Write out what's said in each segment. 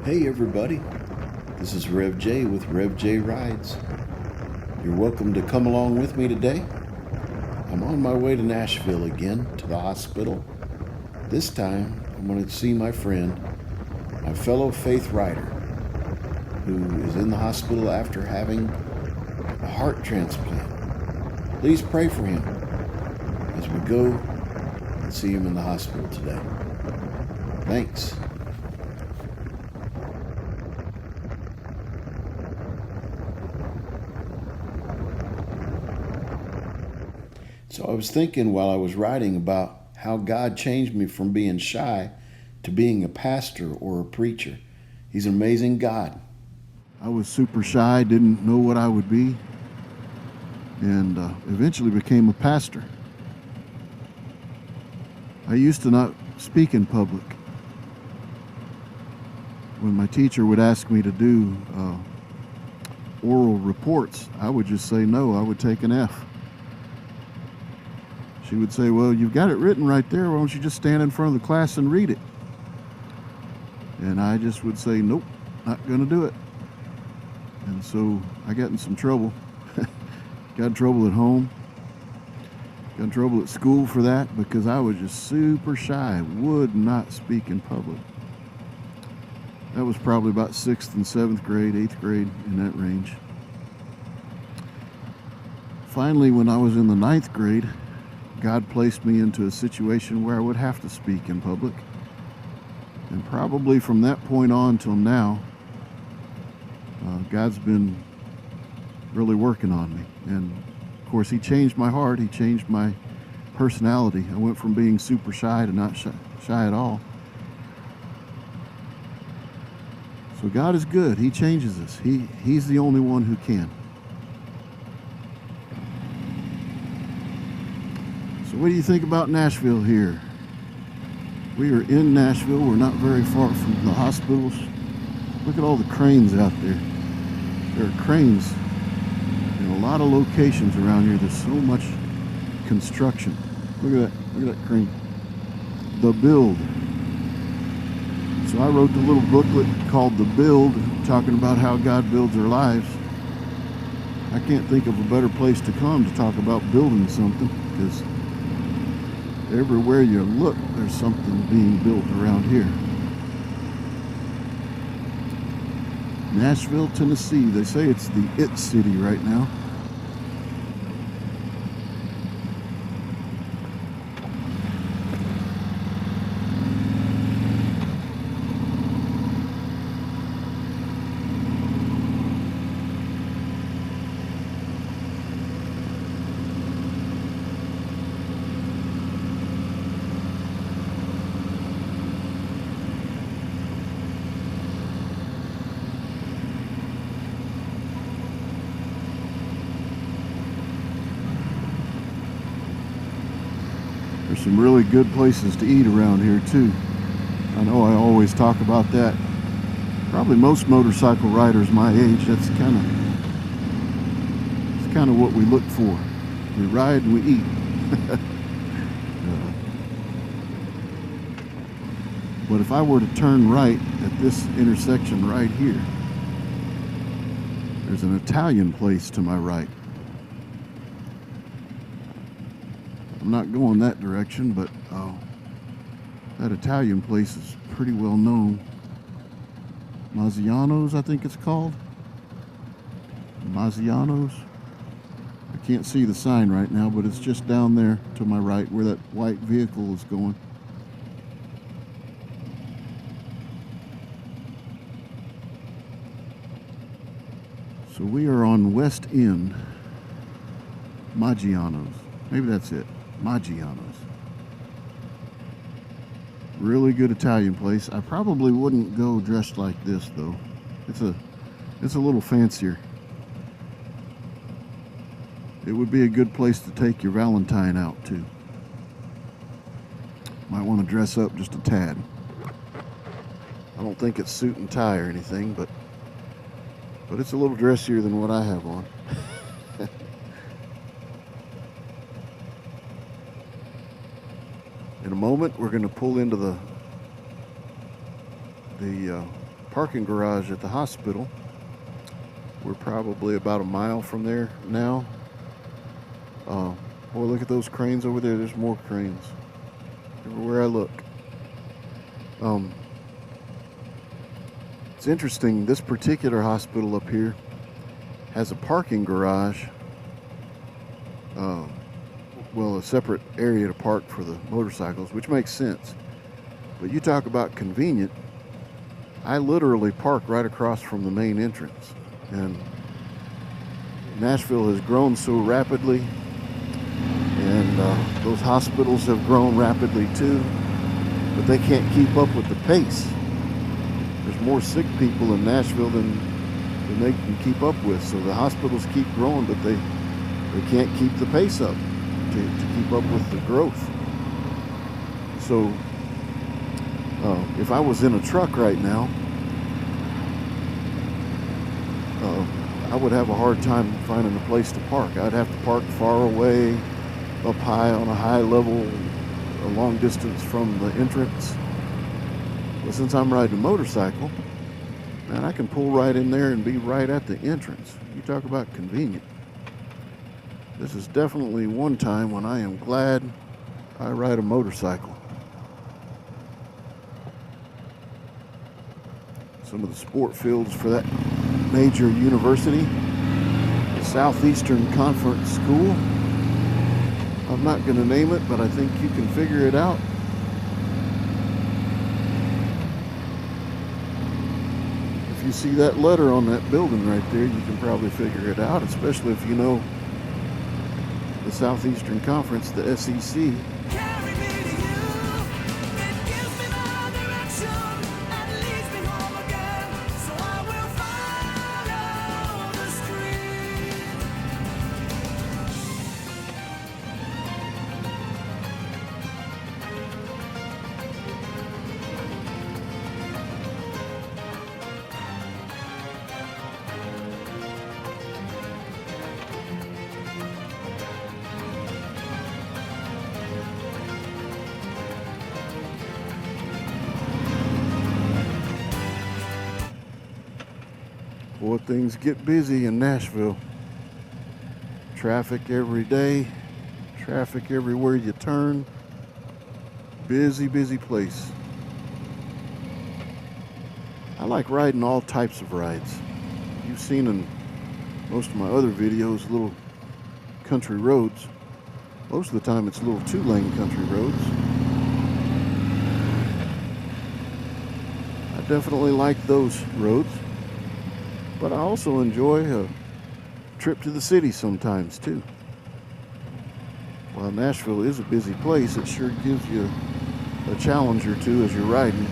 Hey everybody, this is Rev J with Rev J Rides. You're welcome to come along with me today. I'm on my way to Nashville again, to the hospital. This time, I'm going to see my friend, my fellow faith rider, who is in the hospital after having a heart transplant. Please pray for him as we go and see him in the hospital today. Thanks. So I was thinking while I was writing about how God changed me from being shy to being a pastor or a preacher. He's an amazing God. I was super shy, didn't know what I would be, and eventually became a pastor. I used to not speak in public. When my teacher would ask me to do oral reports, I would just say no, I would take an F. She would say, well, you've got it written right there, why don't you just stand in front of the class and read it? And I just would say, nope, not gonna do it. And so I got in some trouble. Got in trouble at home. Got in trouble at school for that because I was just super shy, would not speak in public. That was probably about 6th and 7th grade, 8th grade, in that range. Finally, when I was in the 9th grade, God placed me into a situation where I would have to speak in public. And probably from that point on till now, God's been really working on me. And of course, He changed my heart. He changed my personality. I went from being super shy to not shy at all. So God is good. He changes us. He's the only one who can. So what do you think about Nashville here? We are in Nashville. We're not very far from the hospitals. Look at all the cranes out there. There are cranes in a lot of locations around here. There's so much construction. Look at that. Look at that crane. The Build. So I wrote the little booklet called The Build, talking about how God builds our lives. I can't think of a better place to come to talk about building something, because everywhere you look, there's something being built around here. Nashville, Tennessee. They say it's the it city right now. There's some really good places to eat around here too. I know I always talk about that. Probably most motorcycle riders my age, it's kind of what we look for. We ride and we eat. But if I were to turn right at this intersection right here, there's an Italian place to my right. I'm not going that direction, but that Italian place is pretty well known. Mazziano's, I think it's called. Mazziano's. I can't see the sign right now, but it's just down there to my right where that white vehicle is going. So we are on West End, Maggiano's. Maybe that's it. Maggiano's. Really good Italian place. I probably wouldn't go dressed like this though. It's a little fancier. It would be a good place to take your Valentine out too. Might want to dress up just a tad. I don't think it's suit and tie or anything, but it's a little dressier than what I have on. In a moment, we're going to pull into the parking garage at the hospital. We're probably about a mile from there now. Boy, look at those cranes over there. There's more cranes everywhere I look. It's interesting, this particular hospital up here has a parking garage, well, a separate area to park for the motorcycles, which makes sense. But you talk about convenient. I literally park right across from the main entrance. And Nashville has grown so rapidly, and those hospitals have grown rapidly too, but they can't keep up with the pace. There's more sick people in Nashville than they can keep up with. So the hospitals keep growing, but they can't keep the pace up to keep up with the growth. So if I was in a truck right now, I would have a hard time finding a place to park. I'd have to park far away, up high on a high level, a long distance from the entrance. But since I'm riding a motorcycle, man, I can pull right in there and be right at the entrance. You talk about convenient. This is definitely one time when I am glad I ride a motorcycle. Some of the sport fields for that major university, the Southeastern Conference School. I'm not going to name it, but I think you can figure it out. If you see that letter on that building right there, you can probably figure it out, especially if you know the Southeastern Conference, the SEC. Boy, things get busy in Nashville. Traffic every day, traffic everywhere you turn. Busy, busy place. I like riding all types of rides. You've seen in most of my other videos little country roads. Most of the time it's little two-lane country roads. I definitely like those roads. But I also enjoy a trip to the city sometimes too. While Nashville is a busy place, it sure gives you a challenge or two as you're riding.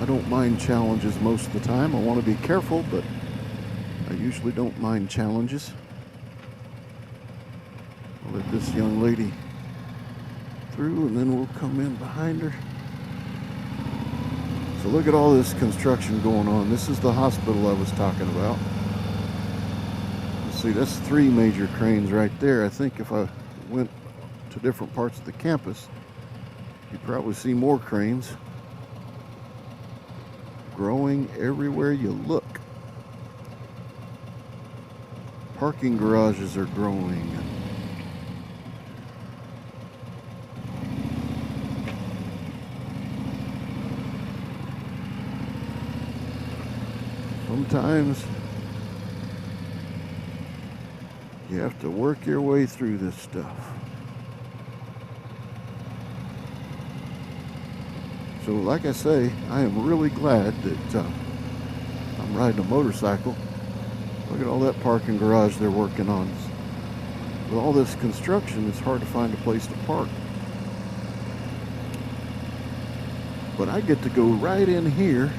I don't mind challenges most of the time. I want to be careful, but I usually don't mind challenges. I'll let this young lady through and then we'll come in behind her. So look at all this construction going on. This is the hospital I was talking about. See, that's 3 major cranes right there. I think if I went to different parts of the campus, you'd probably see more cranes growing everywhere you look. Parking garages are growing. Sometimes you have to work your way through this stuff. So like I say, I am really glad that I'm riding a motorcycle. Look at all that parking garage they're working on. With all this construction, it's hard to find a place to park. But I get to go right in here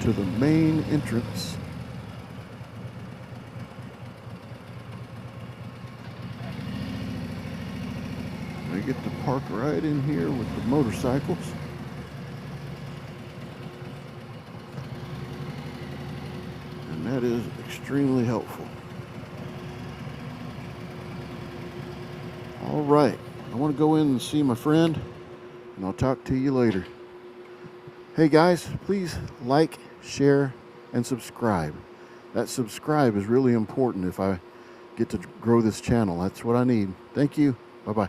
to the main entrance. I get to park right in here with the motorcycles. And that is extremely helpful. All right, I want to go in and see my friend, and I'll talk to you later. Hey guys, please like, share, and subscribe. That subscribe is really important if I get to grow this channel. That's what I need. Thank you. Bye-bye.